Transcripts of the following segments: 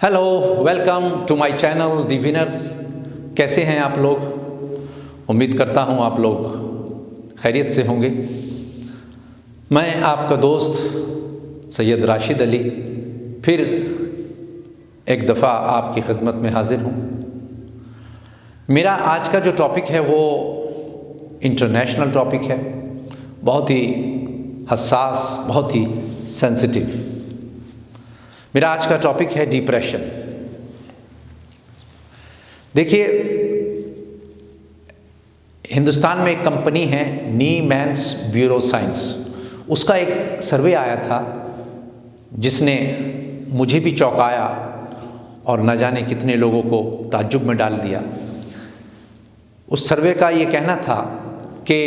Hello, welcome to my channel the winners. कैसे हैं आप लोग? उम्मीद करता हूं आप लोग खैरियत से होंगे। मैं आपका दोस्त सैयद राशिद अली फिर एक दफ़ा आपकी खिदमत में हाजिर हूं। मेरा आज का जो टॉपिक है वो इंटरनेशनल टॉपिक है, बहुत ही हसास, बहुत ही सेंसिटिव। मेरा आज का टॉपिक है डिप्रेशन। देखिए, हिंदुस्तान में एक कंपनी है नीमैन्स ब्यूरो साइंस, उसका एक सर्वे आया था जिसने मुझे भी चौंकाया और न जाने कितने लोगों को ताज्जुब में डाल दिया। उस सर्वे का ये कहना था कि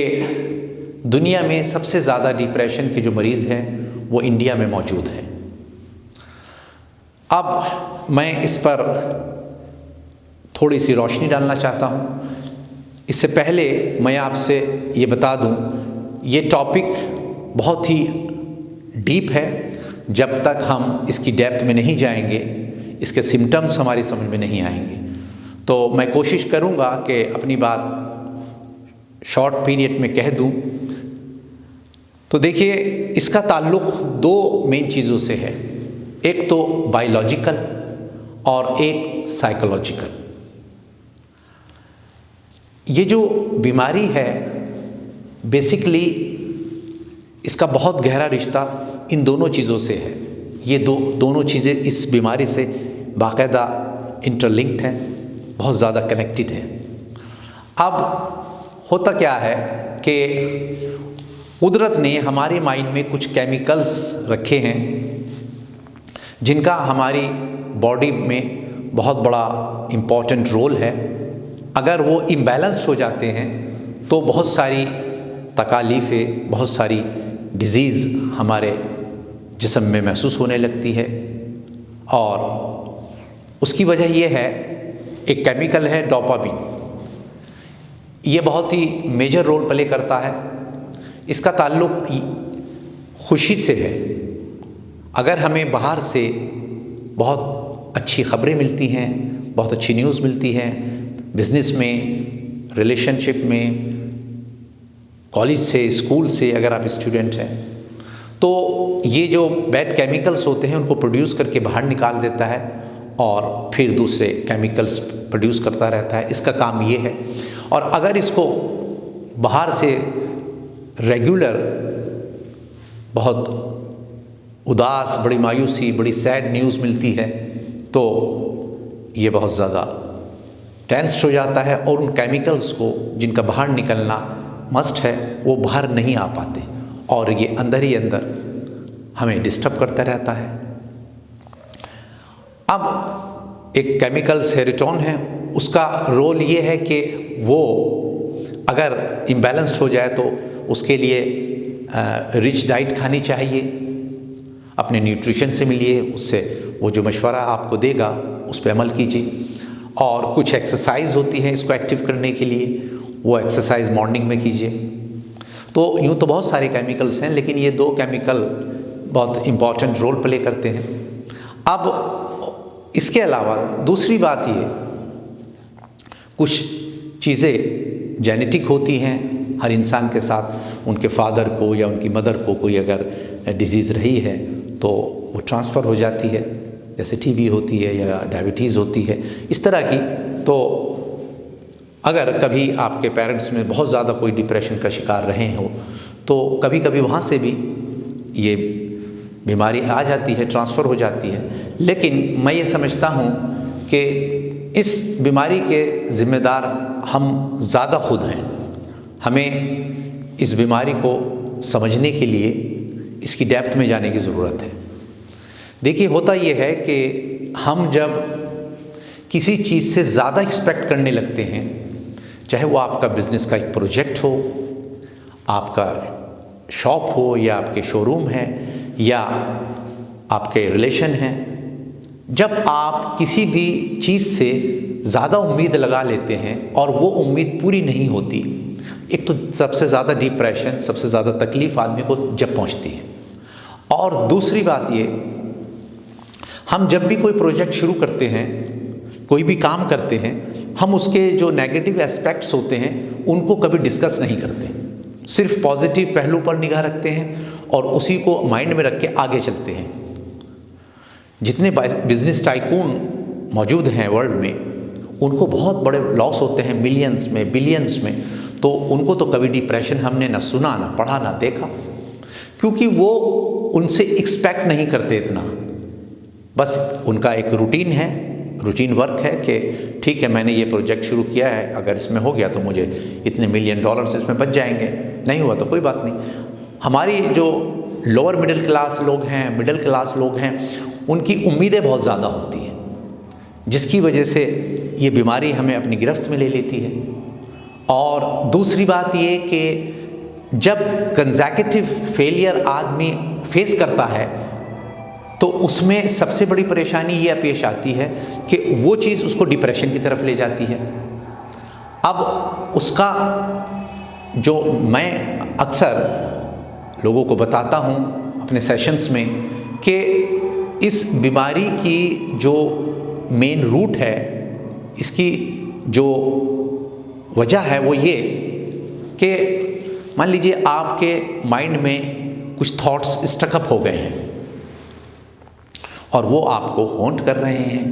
दुनिया में सबसे ज़्यादा डिप्रेशन के जो मरीज़ हैं वो इंडिया में मौजूद हैं। अब मैं इस पर थोड़ी सी रोशनी डालना चाहता हूँ। इससे पहले मैं आपसे ये बता दूँ, ये टॉपिक बहुत ही डीप है। जब तक हम इसकी डेप्थ में नहीं जाएंगे, इसके सिम्टम्स हमारी समझ में नहीं आएंगे। तो मैं कोशिश करूँगा कि अपनी बात शॉर्ट पीरियड में कह दूँ। तो देखिए, इसका ताल्लुक़ दो मेन चीज़ों से है, एक तो बायोलॉजिकल और एक साइकोलॉजिकल। ये जो बीमारी है बेसिकली इसका बहुत गहरा रिश्ता इन दोनों चीज़ों से है। ये दोनों चीज़ें इस बीमारी से बाकायदा इंटरलिंक्ड हैं, बहुत ज़्यादा कनेक्टेड हैं। अब होता क्या है कि कुदरत ने हमारे माइंड में कुछ केमिकल्स रखे हैं जिनका हमारी बॉडी में बहुत बड़ा इम्पॉर्टेंट रोल है। अगर वो इम्बैलेंस्ड हो जाते हैं तो बहुत सारी तकालीफ़ें, बहुत सारी डिज़ीज़ हमारे जिस्म में महसूस होने लगती है। और उसकी वजह ये है, एक केमिकल है डोपामिन। ये बहुत ही मेजर रोल प्ले करता है। इसका ताल्लुक़ खुशी से है। अगर हमें बाहर से बहुत अच्छी ख़बरें मिलती हैं, बहुत अच्छी न्यूज़ मिलती हैं, बिज़नेस में, रिलेशनशिप में, कॉलेज से, स्कूल से, अगर आप स्टूडेंट हैं, तो ये जो बैड केमिकल्स होते हैं उनको प्रोड्यूस करके बाहर निकाल देता है और फिर दूसरे केमिकल्स प्रोड्यूस करता रहता है। इसका काम ये है। और अगर इसको बाहर से रेगुलर बहुत उदास, बड़ी मायूसी, बड़ी सैड न्यूज़ मिलती है तो ये बहुत ज़्यादा टेंस्ड हो जाता है और उन केमिकल्स को जिनका बाहर निकलना मस्ट है वो बाहर नहीं आ पाते और ये अंदर ही अंदर हमें डिस्टर्ब करता रहता है। अब एक केमिकल सेरोटोनिन है, उसका रोल ये है कि वो अगर इम्बैलेंस्ड हो जाए तो उसके लिए रिच डाइट खानी चाहिए, अपने न्यूट्रिशन से मिलिए, उससे वो जो मशवरा आपको देगा उस पर अमल कीजिए। और कुछ एक्सरसाइज होती है इसको एक्टिव करने के लिए, वो एक्सरसाइज मॉर्निंग में कीजिए। तो यूँ तो बहुत सारे केमिकल्स हैं, लेकिन ये दो केमिकल बहुत इम्पॉर्टेंट रोल प्ले करते हैं। अब इसके अलावा दूसरी बात ये, कुछ चीज़ें जेनेटिक होती हैं हर इंसान के साथ। उनके फादर को या उनकी मदर को कोई अगर डिजीज़ रही है तो वो ट्रांसफ़र हो जाती है, जैसे टीबी होती है या डायबिटीज़ होती है, इस तरह की। तो अगर कभी आपके पेरेंट्स में बहुत ज़्यादा कोई डिप्रेशन का शिकार रहे हो तो कभी कभी वहाँ से भी ये बीमारी आ जाती है, ट्रांसफ़र हो जाती है। लेकिन मैं ये समझता हूँ कि इस बीमारी के ज़िम्मेदार हम ज़्यादा खुद हैं। हमें इस बीमारी को समझने के लिए इसकी डेप्थ में जाने की ज़रूरत है। देखिए, होता ये है कि हम जब किसी चीज़ से ज़्यादा एक्सपेक्ट करने लगते हैं, चाहे वो आपका बिज़नेस का एक प्रोजेक्ट हो, आपका शॉप हो या आपके शोरूम है या आपके रिलेशन हैं, जब आप किसी भी चीज़ से ज़्यादा उम्मीद लगा लेते हैं और वो उम्मीद पूरी नहीं होती, एक तो सबसे ज़्यादा डिप्रेशन, सबसे ज़्यादा तकलीफ़ आदमी को जब पहुंचती है। और दूसरी बात ये, हम जब भी कोई प्रोजेक्ट शुरू करते हैं, कोई भी काम करते हैं, हम उसके जो नेगेटिव एस्पेक्ट्स होते हैं उनको कभी डिस्कस नहीं करते, सिर्फ पॉजिटिव पहलू पर निगाह रखते हैं और उसी को माइंड में रख के आगे चलते हैं। जितने बिजनेस टाइकून मौजूद हैं वर्ल्ड में, उनको बहुत बड़े लॉस होते हैं, मिलियंस में, बिलियंस में, तो उनको तो कभी डिप्रेशन हमने ना सुना, ना पढ़ा, ना देखा, क्योंकि वो उनसे एक्सपेक्ट नहीं करते इतना। बस उनका एक रूटीन वर्क है कि ठीक है, मैंने ये प्रोजेक्ट शुरू किया है, अगर इसमें हो गया तो मुझे इतने $1 मिलियन इसमें बच जाएंगे, नहीं हुआ तो कोई बात नहीं। हमारी जो लोअर मिडिल क्लास लोग हैं, मिडिल क्लास लोग हैं, उनकी उम्मीदें बहुत ज़्यादा होती हैं, जिसकी वजह से ये बीमारी हमें अपनी गिरफ्त में ले लेती है। और दूसरी बात ये कि जब कंसेक्यूटिव फेलियर आदमी फेस करता है तो उसमें सबसे बड़ी परेशानी ये पेश आती है कि वो चीज़ उसको डिप्रेशन की तरफ ले जाती है। अब उसका जो मैं अक्सर लोगों को बताता हूँ अपने सेशंस में कि इस बीमारी की जो मेन रूट है, इसकी जो वजह है वो ये कि मान लीजिए आपके माइंड में कुछ थॉट्स स्टकअप हो गए हैं और वो आपको हॉन्ट कर रहे हैं,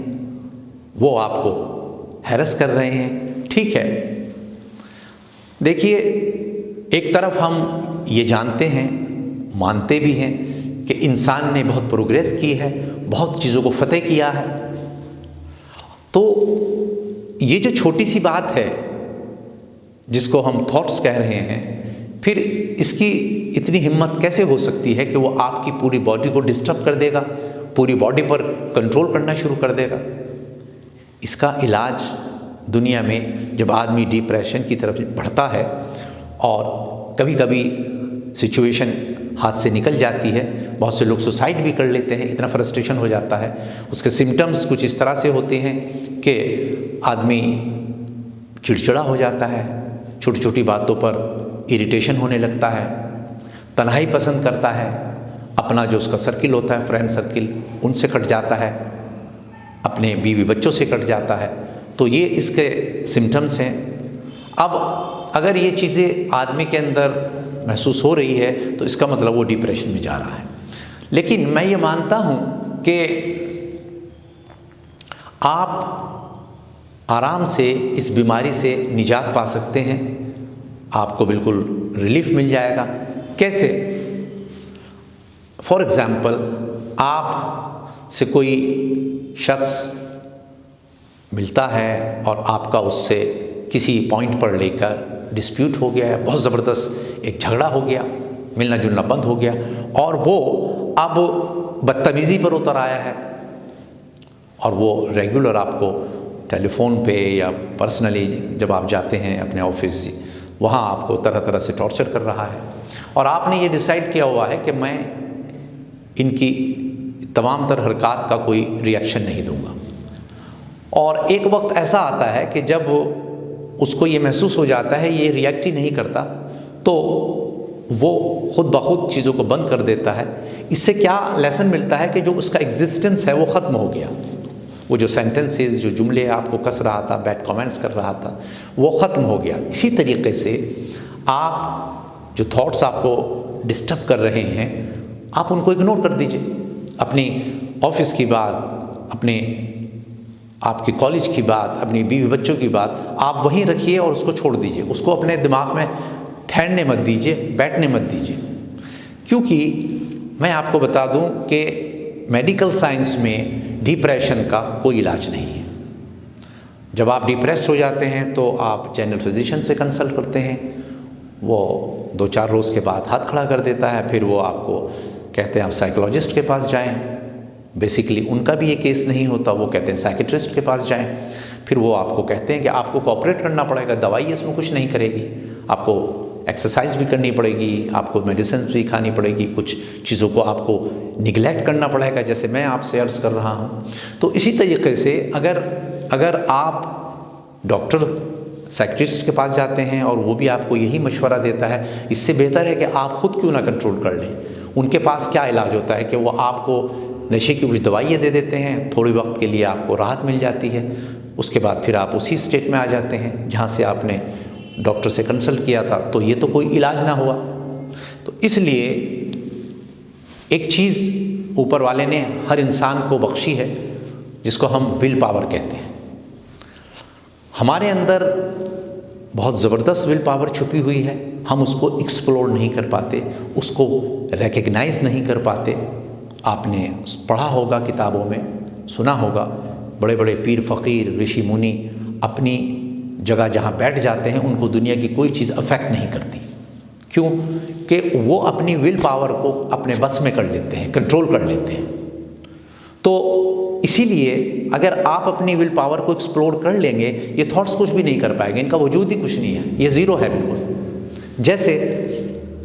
वो आपको हैरेस कर रहे हैं। ठीक है, देखिए, एक तरफ हम ये जानते हैं, मानते भी हैं कि इंसान ने बहुत प्रोग्रेस की है, बहुत चीज़ों को फतेह किया है, तो ये जो छोटी सी बात है जिसको हम थॉट्स कह रहे हैं, फिर इसकी इतनी हिम्मत कैसे हो सकती है कि वो आपकी पूरी बॉडी को डिस्टर्ब कर देगा, पूरी बॉडी पर कंट्रोल करना शुरू कर देगा। इसका इलाज दुनिया में जब आदमी डिप्रेशन की तरफ बढ़ता है और कभी कभी सिचुएशन हाथ से निकल जाती है, बहुत से लोग सुसाइड भी कर लेते हैं, इतना फ्रस्ट्रेशन हो जाता है। उसके सिम्टम्स कुछ इस तरह से होते हैं कि आदमी चिड़चिड़ा हो जाता है, छोटी छोटी बातों पर इरिटेशन होने लगता है, तन्हाई पसंद करता है, अपना जो उसका सर्किल होता है, फ्रेंड सर्किल, उनसे कट जाता है, अपने बीवी बच्चों से कट जाता है। तो ये इसके सिम्टम्स हैं। अब अगर ये चीज़ें आदमी के अंदर महसूस हो रही है तो इसका मतलब वो डिप्रेशन में जा रहा है। लेकिन मैं ये मानता हूँ कि आप आराम से इस बीमारी से निजात पा सकते हैं, आपको बिल्कुल रिलीफ मिल जाएगा। कैसे? फॉर एग्ज़ाम्पल, आप से कोई शख्स मिलता है और आपका उससे किसी पॉइंट पर लेकर डिस्प्यूट हो गया है, बहुत ज़बरदस्त एक झगड़ा हो गया, मिलना जुलना बंद हो गया और वो अब बदतमीज़ी पर उतर आया है और वो रेगुलर आपको टेलीफोन पे या पर्सनली जब आप जाते हैं अपने ऑफिस, वहाँ आपको तरह तरह से टॉर्चर कर रहा है और आपने ये डिसाइड किया हुआ है कि मैं इनकी तमाम तरह हरकत का कोई रिएक्शन नहीं दूंगा। और एक वक्त ऐसा आता है कि जब उसको ये महसूस हो जाता है ये रिएक्ट ही नहीं करता, तो वो खुद ब खुद चीज़ों को बंद कर देता है। इससे क्या लेसन मिलता है कि जो उसका एग्जिस्टेंस है वो ख़त्म हो गया, वो जो सेंटेंसेस, जो जुमले आपको कस रहा था, बैड कमेंट्स कर रहा था, वो ख़त्म हो गया। इसी तरीके से आप जो थॉट्स आपको डिस्टर्ब कर रहे हैं, आप उनको इग्नोर कर दीजिए। अपनी ऑफिस की बात, अपने आपके कॉलेज की बात, अपनी बीवी बच्चों की बात आप वहीं रखिए और उसको छोड़ दीजिए। उसको अपने दिमाग में ठहरने मत दीजिए, बैठने मत दीजिए। क्योंकि मैं आपको बता दूं कि मेडिकल साइंस में डिप्रेशन का कोई इलाज नहीं है। जब आप डिप्रेस हो जाते हैं तो आप जनरल फिजिशियन से कंसल्ट करते हैं, वो 2-4 रोज़ के बाद हाथ खड़ा कर देता है, फिर वो आपको कहते हैं आप साइकोलॉजिस्ट के पास जाएं। बेसिकली उनका भी ये केस नहीं होता, वो कहते हैं साइकेट्रिस्ट के पास जाएं। फिर वो आपको कहते हैं कि आपको कोऑपरेट करना पड़ेगा, दवाई इसमें कुछ नहीं करेगी, आपको एक्सरसाइज भी करनी पड़ेगी, आपको मेडिसिन भी खानी पड़ेगी, कुछ चीज़ों को आपको निगलेक्ट करना पड़ेगा, जैसे मैं आपसे अर्ज़ कर रहा हूँ। तो इसी तरीके से अगर आप डॉक्टर साइकियाट्रिस्ट के पास जाते हैं और वो भी आपको यही मशवरा देता है, इससे बेहतर है कि आप खुद क्यों ना कंट्रोल कर लें। उनके पास क्या इलाज होता है कि वो आपको नशे की कुछ दवाइयाँ दे देते हैं, थोड़ी वक्त के लिए आपको राहत मिल जाती है, उसके बाद फिर आप उसी स्टेट में आ जाते हैं जहाँ से आपने डॉक्टर से कंसल्ट किया था। तो ये तो कोई इलाज ना हुआ। तो इसलिए एक चीज़ ऊपर वाले ने हर इंसान को बख्शी है जिसको हम विल पावर कहते हैं। हमारे अंदर बहुत ज़बरदस्त विल पावर छुपी हुई है, हम उसको एक्सप्लोर नहीं कर पाते, उसको रिकग्नाइज़ नहीं कर पाते। आपने पढ़ा होगा, किताबों में सुना होगा, बड़े बड़े पीर फ़कीर ऋषि मुनि अपनी जगह जहाँ बैठ जाते हैं उनको दुनिया की कोई चीज़ अफेक्ट नहीं करती। क्यों? कि वो अपनी विल पावर को अपने बस में कर लेते हैं, कंट्रोल कर लेते हैं। तो इसीलिए अगर आप अपनी विल पावर को एक्सप्लोर कर लेंगे, ये थॉट्स कुछ भी नहीं कर पाएंगे, इनका वजूद ही कुछ नहीं है, ये ज़ीरो है बिल्कुल। जैसे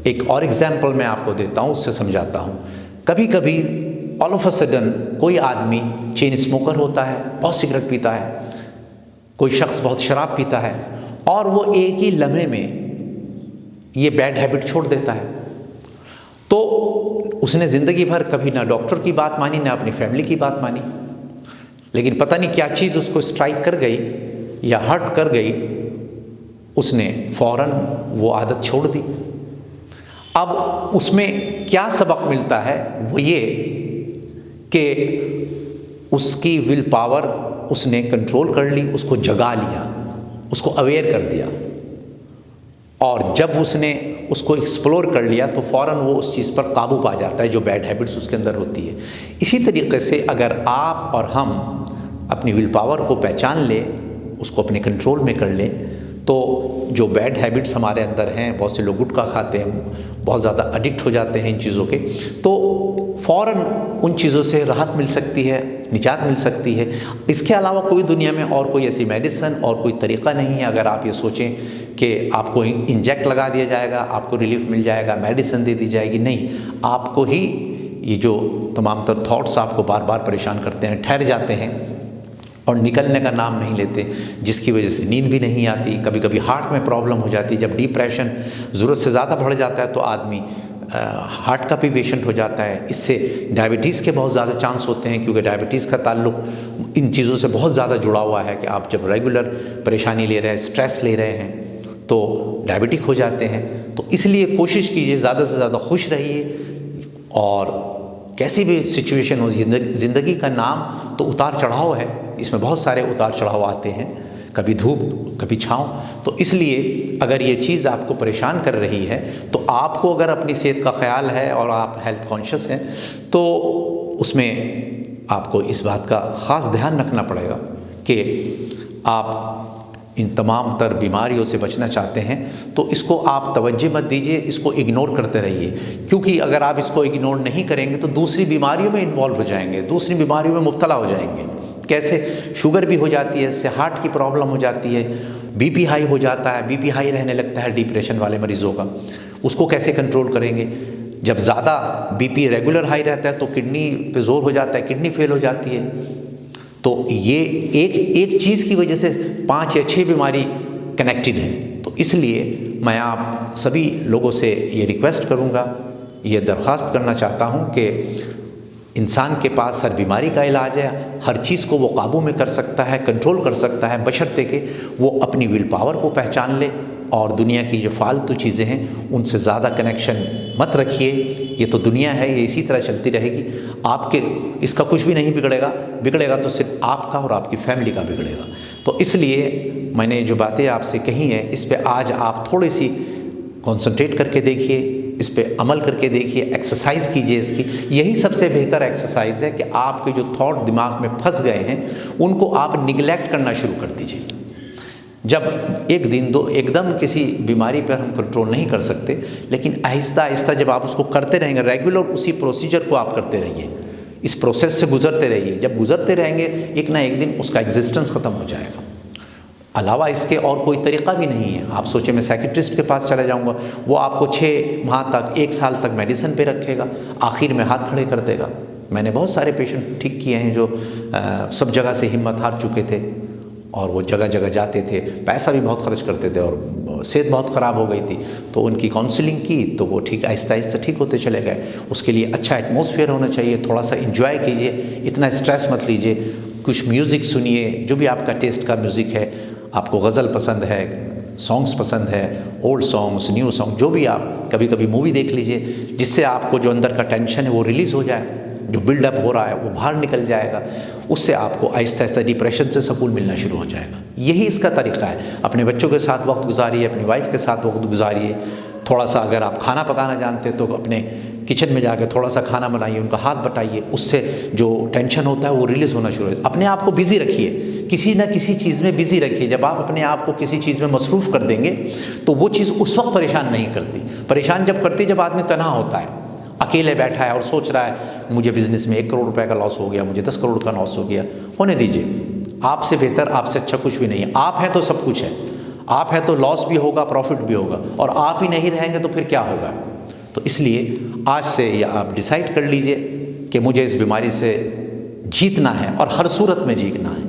एक और एग्जाम्पल मैं आपको देता हूँ, उससे समझाता हूँ। कभी कभी ऑल ऑफ अ सडन कोई आदमी चेन स्मोकर होता है, बहुत सिगरेट पीता है, कोई शख्स बहुत शराब पीता है, और वो एक ही लम्हे में ये बैड हैबिट छोड़ देता है। तो उसने ज़िंदगी भर कभी ना डॉक्टर की बात मानी, ना अपनी फैमिली की बात मानी, लेकिन पता नहीं क्या चीज़ उसको स्ट्राइक कर गई या हर्ट कर गई, उसने फ़ौरन वो आदत छोड़ दी। अब उसमें क्या सबक मिलता है? वो ये कि उसकी विल पावर उसने कंट्रोल कर ली, उसको जगा लिया, उसको अवेयर कर दिया, और जब उसने उसको एक्सप्लोर कर लिया तो फ़ौरन वो उस चीज़ पर काबू पा जाता है जो बैड हैबिट्स उसके अंदर होती है। इसी तरीके से अगर आप और हम अपनी विल पावर को पहचान लें, उसको अपने कंट्रोल में कर लें, तो जो बैड हैबिट्स हमारे अंदर हैं, बहुत से लोग गुटखा खाते हैं, बहुत ज़्यादा एडिक्ट हो जाते हैं इन चीज़ों के, तो फ़ौरन उन चीज़ों से राहत मिल सकती है, निजात मिल सकती है। इसके अलावा कोई दुनिया में और कोई ऐसी मेडिसिन और कोई तरीक़ा नहीं है। अगर आप ये सोचें कि आपको इंजेक्ट लगा दिया जाएगा, आपको रिलीफ मिल जाएगा, मेडिसिन दे दी जाएगी, नहीं, आपको ही ये जो तमाम तर थॉट्स आपको बार बार परेशान करते हैं, ठहर जाते हैं और निकलने का नाम नहीं लेते, जिसकी वजह से नींद भी नहीं आती, कभी कभी हार्ट में प्रॉब्लम हो जाती है। जब डिप्रेशन ज़रूरत से ज़्यादा बढ़ जाता है तो आदमी हार्ट का भी पेशेंट हो जाता है। इससे डायबिटीज़ के बहुत ज़्यादा चांस होते हैं, क्योंकि डायबिटीज़ का ताल्लुक़ इन चीज़ों से बहुत ज़्यादा जुड़ा हुआ है कि आप जब रेगुलर परेशानी ले रहे हैं, स्ट्रेस ले रहे हैं, तो डायबिटिक हो जाते हैं। तो इसलिए कोशिश कीजिए ज़्यादा से ज़्यादा खुश रहिए, और कैसी भी सिचुएशन हो, ज़िंदगी का नाम तो उतार चढ़ाव है, इसमें बहुत सारे उतार चढ़ाव आते हैं, कभी धूप कभी छाँव। तो इसलिए अगर ये चीज़ आपको परेशान कर रही है, तो आपको अगर अपनी सेहत का ख्याल है और आप हेल्थ कॉन्शियस हैं, तो उसमें आपको इस बात का ख़ास ध्यान रखना पड़ेगा कि आप इन तमाम तर बीमारियों से बचना चाहते हैं, तो इसको आप तवज्जो मत दीजिए, इसको इग्नोर करते रहिए, क्योंकि अगर आप इसको इग्नोर नहीं करेंगे तो दूसरी बीमारियों में इन्वॉल्व हो जाएंगे, दूसरी बीमारियों में मुब्तला हो जाएंगे। कैसे? शुगर भी हो जाती है, इससे हार्ट की प्रॉब्लम हो जाती है, बीपी हाई हो जाता है, बीपी हाई रहने लगता है डिप्रेशन वाले मरीज़ों का, उसको कैसे कंट्रोल करेंगे? जब ज़्यादा बीपी रेगुलर हाई रहता है तो किडनी पे जोर हो जाता है, किडनी फेल हो जाती है। तो ये एक चीज़ की वजह से 5 या 6 बीमारी कनेक्टेड हैं। तो इसलिए मैं आप सभी लोगों से ये रिक्वेस्ट करूँगा, ये दरख्वास्त करना चाहता हूँ कि इंसान के पास हर बीमारी का इलाज है, हर चीज़ को वो काबू में कर सकता है, कंट्रोल कर सकता है, बशर्ते कि वो अपनी विल पावर को पहचान ले, और दुनिया की जो फालतू चीज़ें हैं उनसे ज़्यादा कनेक्शन मत रखिए। ये तो दुनिया है, ये इसी तरह चलती रहेगी, आपके इसका कुछ भी नहीं बिगड़ेगा तो सिर्फ आपका और आपकी फैमिली का बिगड़ेगा। तो इसलिए मैंने जो बातें आपसे कही हैं, इस पे आज आप थोड़ी सी कॉन्सेंट्रेट करके देखिए, इस पे अमल करके देखिए, एक्सरसाइज कीजिए इसकी। यही सबसे बेहतर एक्सरसाइज है कि आपके जो थॉट दिमाग में फंस गए हैं उनको आप निगलेक्ट करना शुरू कर दीजिए। जब एक दिन दो एकदम किसी बीमारी पर हम कंट्रोल नहीं कर सकते, लेकिन आहिस्ता आहिस्ता जब आप उसको करते रहेंगे, रेगुलर उसी प्रोसीजर को आप करते रहिए, इस प्रोसेस से गुजरते रहिए, जब गुजरते रहेंगे एक ना एक दिन उसका एग्जिस्टेंस ख़त्म हो जाएगा। अलावा इसके और कोई तरीक़ा भी नहीं है। आप सोचें मैं साइकिट्रिस्ट के पास चला जाऊंगा, वो आपको 6 माह तक 1 साल तक मेडिसिन पे रखेगा, आखिर में हाथ खड़े कर देगा। मैंने बहुत सारे पेशेंट ठीक किए हैं जो सब जगह से हिम्मत हार चुके थे और वो जगह जगह जाते थे, पैसा भी बहुत खर्च करते थे और सेहत बहुत ख़राब हो गई थी, तो उनकी काउंसलिंग की तो वो ठीक आहिस्ता आहिस्ता ठीक होते चले गए। उसके लिए अच्छा एटमॉस्फेयर होना चाहिए, थोड़ा सा इंजॉय कीजिए, इतना स्ट्रेस मत लीजिए, कुछ म्यूज़िक सुनिए, जो भी आपका टेस्ट का म्यूज़िक है, आपको गज़ल पसंद है, सॉन्ग्स पसंद है, ओल्ड सॉन्ग्स, न्यू सॉन्ग, जो भी आप कभी कभी मूवी देख लीजिए, जिससे आपको जो अंदर का टेंशन है वो रिलीज़ हो जाए, जो बिल्डअप हो रहा है वो बाहर निकल जाएगा, उससे आपको आहिस्ता आहिस्ता डिप्रेशन से सुकून मिलना शुरू हो जाएगा। यही इसका तरीका है। अपने बच्चों के साथ वक्त गुजारिए, अपनी वाइफ के साथ वक्त गुजारिए, थोड़ा सा अगर आप खाना पकाना जानते हैं तो अपने किचन में जाके थोड़ा सा खाना बनाइए, उनका हाथ बटाइए, उससे जो टेंशन होता है वो रिलीज़ होना शुरू हो। अपने आप को बिज़ी रखिए, किसी न किसी चीज़ में बिज़ी रखिए। जब आप अपने आप को किसी चीज़ में मसरूफ़ कर देंगे तो वो चीज़ उस वक्त परेशान नहीं करती। परेशान जब करती जब आदमी तन्हा होता है, अकेले बैठा है और सोच रहा है मुझे बिज़नेस में 1 करोड़ रुपए का लॉस हो गया, मुझे 10 करोड़ का लॉस हो गया। होने दीजिए, आपसे बेहतर, आपसे अच्छा कुछ भी नहीं है। आप हैं तो सब कुछ है, आप हैं तो लॉस भी होगा, प्रॉफिट भी होगा, और आप ही नहीं रहेंगे तो फिर क्या होगा। तो इसलिए आज से ये आप डिसाइड कर लीजिए कि मुझे इस बीमारी से जीतना है, और हर सूरत में जीतना है,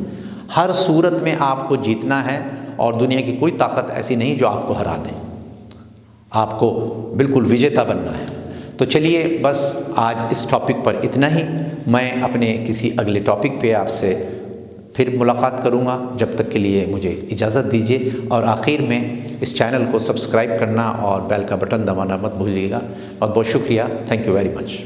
हर सूरत में आपको जीतना है, और दुनिया की कोई ताकत ऐसी नहीं जो आपको हरा दे। आपको बिल्कुल विजेता बनना है। तो चलिए बस आज इस टॉपिक पर इतना ही। मैं अपने किसी अगले टॉपिक पे आपसे फिर मुलाकात करूँगा। जब तक के लिए मुझे इजाज़त दीजिए, और आखिर में इस चैनल को सब्सक्राइब करना और बेल का बटन दबाना मत भूलिएगा। बहुत बहुत शुक्रिया। Thank you very much.